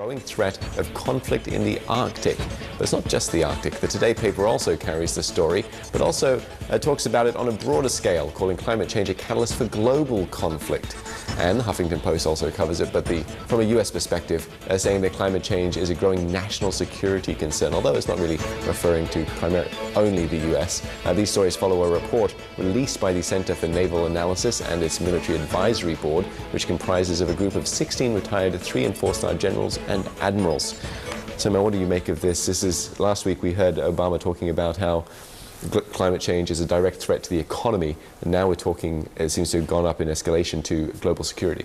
Growing threat of conflict in the Arctic. But it's not just the Arctic. The Today paper also carries the story, but also talks about it on a broader scale, calling climate change a catalyst for global conflict. And the Huffington Post also covers it, but from a US perspective, saying that climate change is a growing national security concern, although it's not really referring to only the US. These stories follow a report released by the Center for Naval Analysis and its Military Advisory Board, which comprises of a group of 16 retired 3- and 4-star generals and admirals. So, Mel, what do you make of this? Last week we heard Obama talking about how climate change is a direct threat to the economy, and now we're talking, it seems to have gone up in escalation to global security.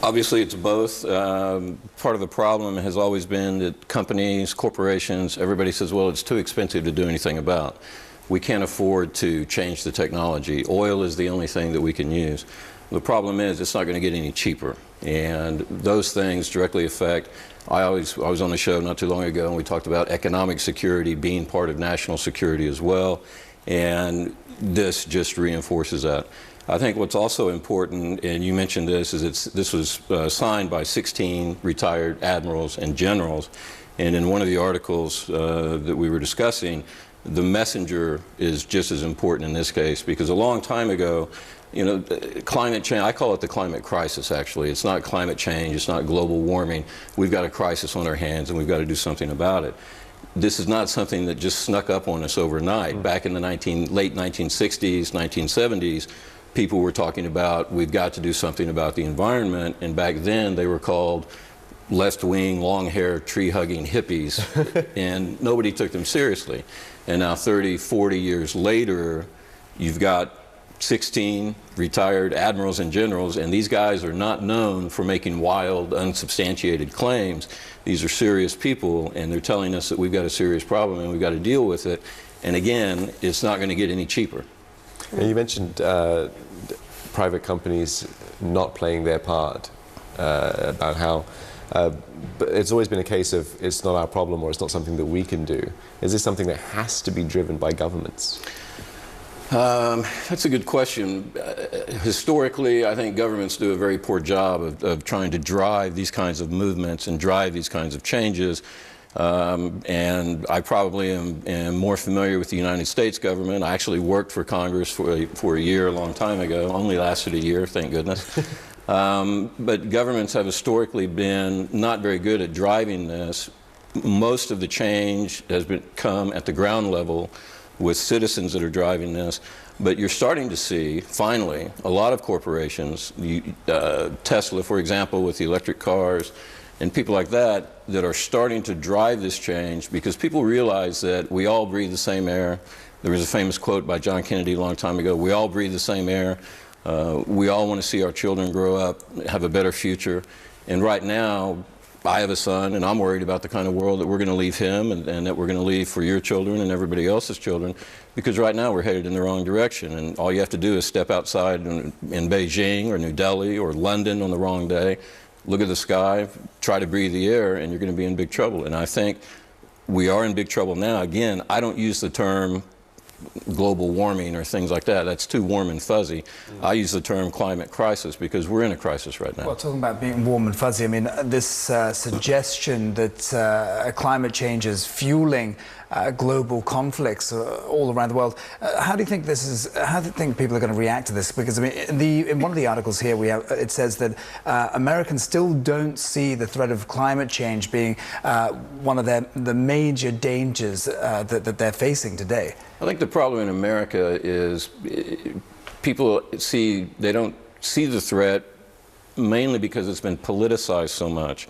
Obviously, it's both. Part of the problem has always been that companies, corporations, everybody says, well, it's too expensive to do anything about. We can't afford to change the technology. Oil is the only thing that we can use. The problem is it's not going to get any cheaper, and those things directly affect. I was on a show not too long ago, and we talked about economic security being part of national security as well, and this just reinforces that. I think what's also important, and you mentioned this, is this was signed by 16 retired admirals and generals, and in one of the articles that we were discussing, the messenger is just as important in this case, because a long time ago, you know, climate change, I call it the climate crisis, actually. It's not climate change, it's not global warming. We've got a crisis on our hands, and we've got to do something about it. This is not something that just snuck up on us overnight. Back in the late 1960s, 1970s, people were talking about, we've got to do something about the environment, and back then they were called left-wing, long-hair, tree-hugging hippies, and nobody took them seriously. And now 30, 40 years later, you've got 16 retired admirals and generals, and these guys are not known for making wild, unsubstantiated claims. These are serious people, and they're telling us that we've got a serious problem and we've got to deal with it. And again, it's not going to get any cheaper. And you mentioned private companies not playing their part, about how but it's always been a case of it's not our problem or it's not something that we can do. Is this something that has to be driven by governments? That's a good question. Historically, I think governments do a very poor job of trying to drive these kinds of movements and drive these kinds of changes. And I probably am more familiar with the United States government. I actually worked for Congress for a year a long time ago. Only lasted a year, thank goodness. But governments have historically been not very good at driving this. Most of the change has come at the ground level with citizens that are driving this. But you're starting to see, finally, a lot of corporations, Tesla, for example, with the electric cars, and people like that are starting to drive this change because people realize that we all breathe the same air. There was a famous quote by John Kennedy a long time ago, we all breathe the same air. We all want to see our children grow up, have a better future. And right now, I have a son, and I'm worried about the kind of world that we're going to leave him and that we're going to leave for your children and everybody else's children, because right now we're headed in the wrong direction. And all you have to do is step outside in Beijing or New Delhi or London on the wrong day, look at the sky, try to breathe the air, and you're going to be in big trouble. And I think we are in big trouble now. Again, I don't use the term global warming or things like that. That's too warm and fuzzy. I use the term climate crisis because we're in a crisis right now. Well, talking about being warm and fuzzy, I mean, this suggestion that climate change is fueling global conflicts all around the world. How do you think people are going to react to this? Because I mean, in one of the articles here, it says that Americans still don't see the threat of climate change being one of the major dangers that they're facing today. I think the problem in America is people they don't see the threat mainly because it's been politicized so much.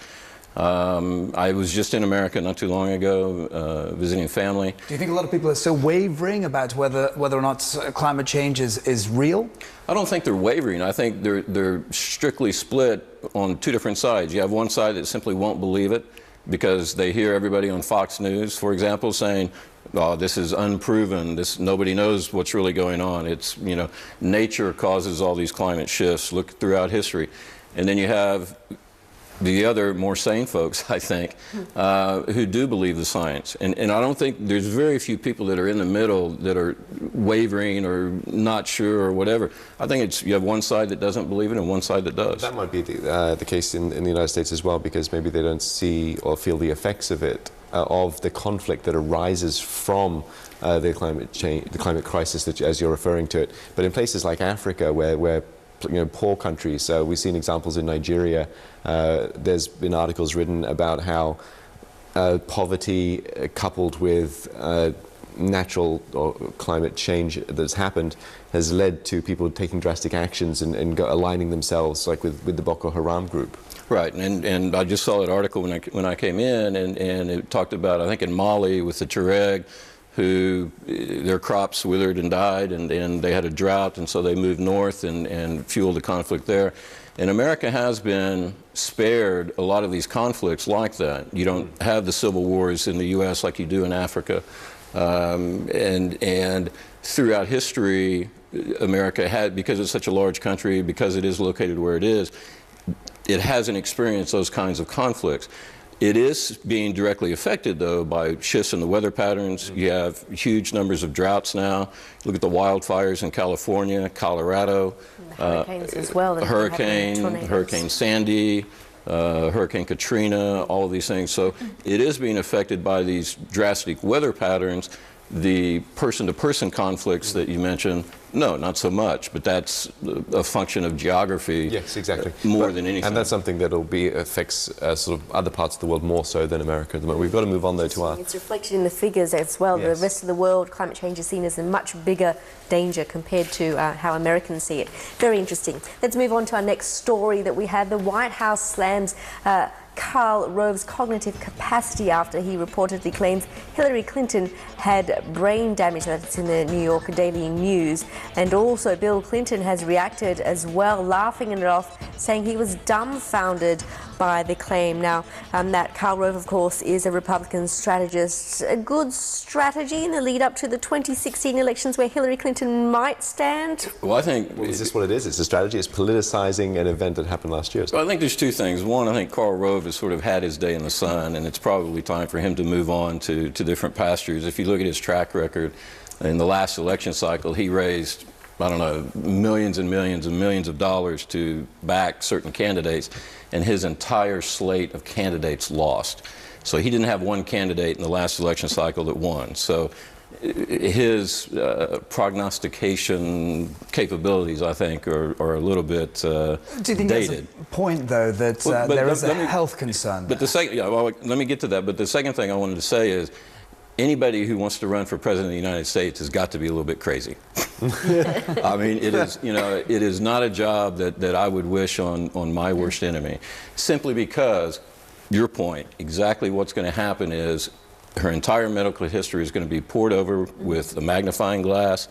I was just in America not too long ago, visiting family. Do you think a lot of people are still wavering about whether or not climate change is real? I don't think they're wavering. I think they're strictly split on two different sides. You have one side that simply won't believe it because they hear everybody on Fox News, for example, saying, "Oh, this is unproven. Nobody knows what's really going on. It's, you know, nature causes all these climate shifts. Look throughout history." And then you have the other more sane folks, I think, who do believe the science. And I don't think there's very few people that are in the middle that are wavering or not sure or whatever. I think it's, you have one side that doesn't believe it and one side that does. That might be the case in the United States as well, because maybe they don't see or feel the effects of it, of the conflict that arises from the climate change, the climate crisis, that, as you're referring to it. But in places like Africa, where poor countries, we've seen examples in Nigeria. There's been articles written about how poverty coupled with natural or climate change that's happened has led to people taking drastic actions and aligning themselves, like with the Boko Haram group. Right, and I just saw that article when I came in, and it talked about, I think in Mali with the Tuareg, who their crops withered and died, and they had a drought, and so they moved north and fueled the conflict there. And America has been spared a lot of these conflicts like that. You don't have the civil wars in the U.S. like you do in Africa. And throughout history, America had, because it's such a large country, because it is located where it is, it hasn't experienced those kinds of conflicts. It is being directly affected, though, by shifts in the weather patterns. You have huge numbers of droughts now. Look at the wildfires in California, Colorado. And the hurricanes as well. Hurricane Sandy, Hurricane Katrina, all of these things. So it is being affected by these drastic weather patterns. The person-to-person conflicts that you mentioned, no, not so much, but that's a function of geography. Yes, exactly. More than anything. And that's something that affects sort of other parts of the world more so than America at the moment. We've got to move on, though, to our... It's reflected in the figures as well. Yes. The rest of the world, climate change is seen as a much bigger danger compared to how Americans see it. Very interesting. Let's move on to our next story that we have. The White House slams Karl Rove's cognitive capacity after he reportedly claims Hillary Clinton had brain damage. That's in the New York Daily News. And also Bill Clinton has reacted as well, laughing it off, saying he was dumbfounded by the claim. Now, that Karl Rove, of course, is a Republican strategist. A good strategy in the lead up to the 2016 elections where Hillary Clinton might stand? Well, I think... Well, is this what it is? It's a strategy. It's politicizing an event that happened last year. Well, I think there's two things. One, I think Karl Rove has sort of had his day in the sun, and it's probably time for him to move on to different pastures. If you look at his track record, in the last election cycle, he raised, I don't know, millions and millions and millions of dollars to back certain candidates, and his entire slate of candidates lost. So he didn't have one candidate in the last election cycle that won. So his prognostication capabilities, I think, are a little bit dated. Do you think there's a point, though, that there is a health concern? But the second, yeah, well, let me get to that. But the second thing I wanted to say is, anybody who wants to run for president of the United States has got to be a little bit crazy. I mean, it is, it is not a job that I would wish on my worst enemy, simply because, your point, exactly what's going to happen is her entire medical history is going to be poured over with a magnifying glass.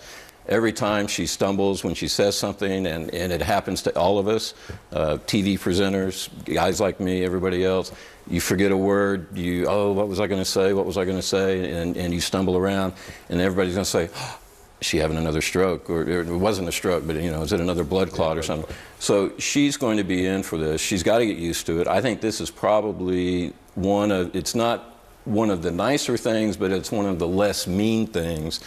Every time she stumbles when she says something, and it happens to all of us, TV presenters, guys like me, everybody else, you forget a word, oh, what was I going to say, what was I going to say, and you stumble around, and everybody's going to say, oh, is she having another stroke, or it wasn't a stroke, but is it another blood clot or something? So she's going to be in for this. She's got to get used to it. I think this is probably it's not one of the nicer things, but it's one of the less mean things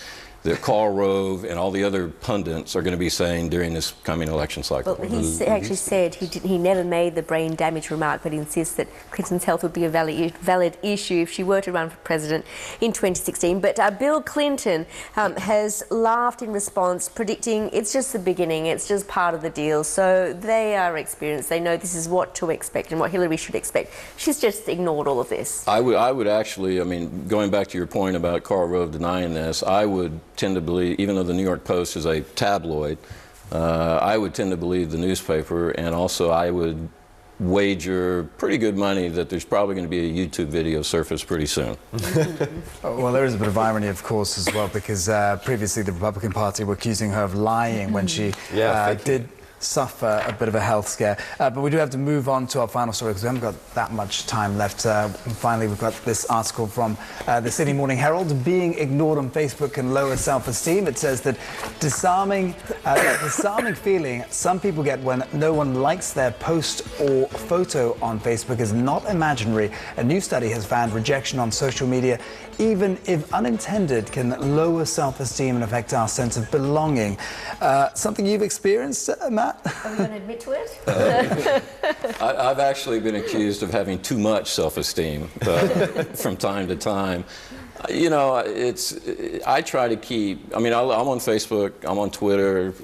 that Karl Rove and all the other pundits are going to be saying during this coming election cycle. Well, he actually said he never made the brain damage remark, but he insists that Clinton's health would be a valid issue if she were to run for president in 2016. But Bill Clinton has laughed in response, predicting it's just the beginning, it's just part of the deal. So they are experienced, they know this is what to expect and what Hillary should expect. She's just ignored all of this. I would actually, going back to your point about Karl Rove denying this, I would tend to believe, even though the New York Post is a tabloid, I would tend to believe the newspaper, and also I would wager pretty good money that there's probably going to be a YouTube video surface pretty soon. Well, there is a bit of irony, of course, as well, because previously the Republican Party were accusing her of lying when she did suffer a bit of a health scare. But we do have to move on to our final story because we haven't got that much time left. Finally, we've got this article from the Sydney Morning Herald. Being ignored on Facebook can lower self-esteem. It says that disarming That disarming feeling some people get when no one likes their post or photo on Facebook is not imaginary. A new study has found rejection on social media, even if unintended, can lower self-esteem and affect our sense of belonging. Something you've experienced, Matt? Are you going to admit to it? I've actually been accused of having too much self-esteem from time to time. You know, I try to keep, I mean, I'm on Facebook, I'm on Twitter,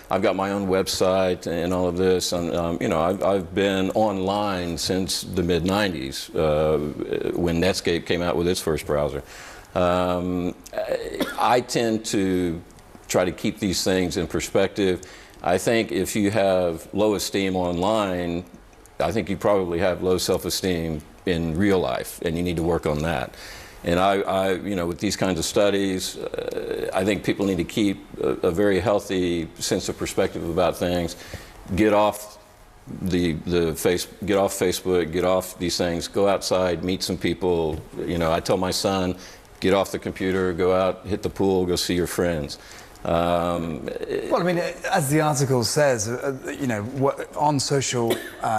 I've got my own website and all of this, and, you know, I've been online since the mid-90s when Netscape came out with its first browser. I tend to try to keep these things in perspective. I think if you have low esteem online, I think you probably have low self-esteem in real life, and you need to work on that. And you know, with these kinds of studies, I think people need to keep a very healthy sense of perspective about things. Get off get off Facebook, get off these things, go outside, meet some people. You know, I tell my son, get off the computer, go out, hit the pool, go see your friends. Well, I mean, as the article says, you know, on social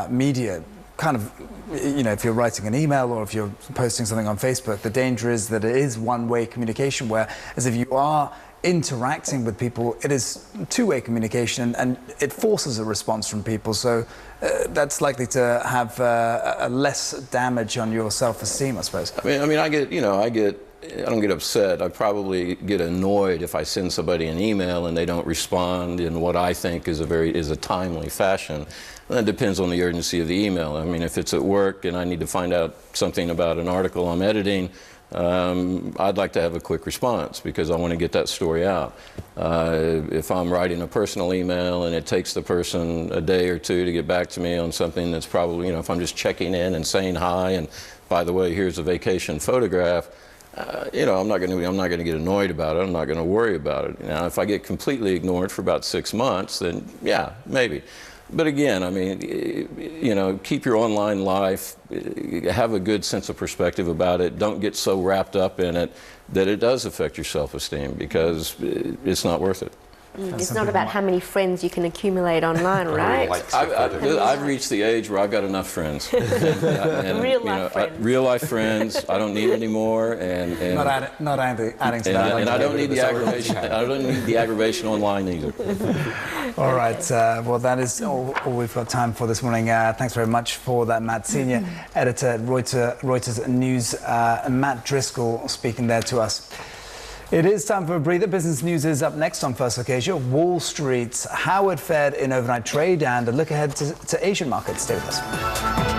media, kind of, you know, if you're writing an email or if you're posting something on Facebook, the danger is that it is one-way communication, whereas if you are interacting with people, it is two-way communication and it forces a response from people. So that's likely to have a less damage on your self-esteem, I suppose. I mean, I don't get upset. I probably get annoyed if I send somebody an email and they don't respond in what I think is a timely fashion. That depends on the urgency of the email. I mean, if it's at work and I need to find out something about an article I'm editing, I'd like to have a quick response because I want to get that story out. If I'm writing a personal email and it takes the person a day or two to get back to me on something that's probably, you know, if I'm just checking in and saying hi and, by the way, here's a vacation photograph, you know, I'm not going to get annoyed about it. I'm not going to worry about it. Now, if I get completely ignored for about 6 months, then yeah, maybe. But again, I mean, you know, keep your online life, have a good sense of perspective about it. Don't get so wrapped up in it that it does affect your self-esteem because it's not worth it. It's not about how many friends you can accumulate online, right? I've reached the age where I've got enough friends. and, friends. Real life friends. I don't need any more. And not adding to that. And I don't need the aggravation. I don't need the aggravation online either. All right. Well, that is all we've got time for this morning. Thanks very much for that, Matt. Senior editor at Reuters News, Matt Driskill, speaking there to us. It is time for a breather. Business news is up next on First Look Asia. Wall Street, how it fared in overnight trade, and a look ahead to Asian markets. Stay with us.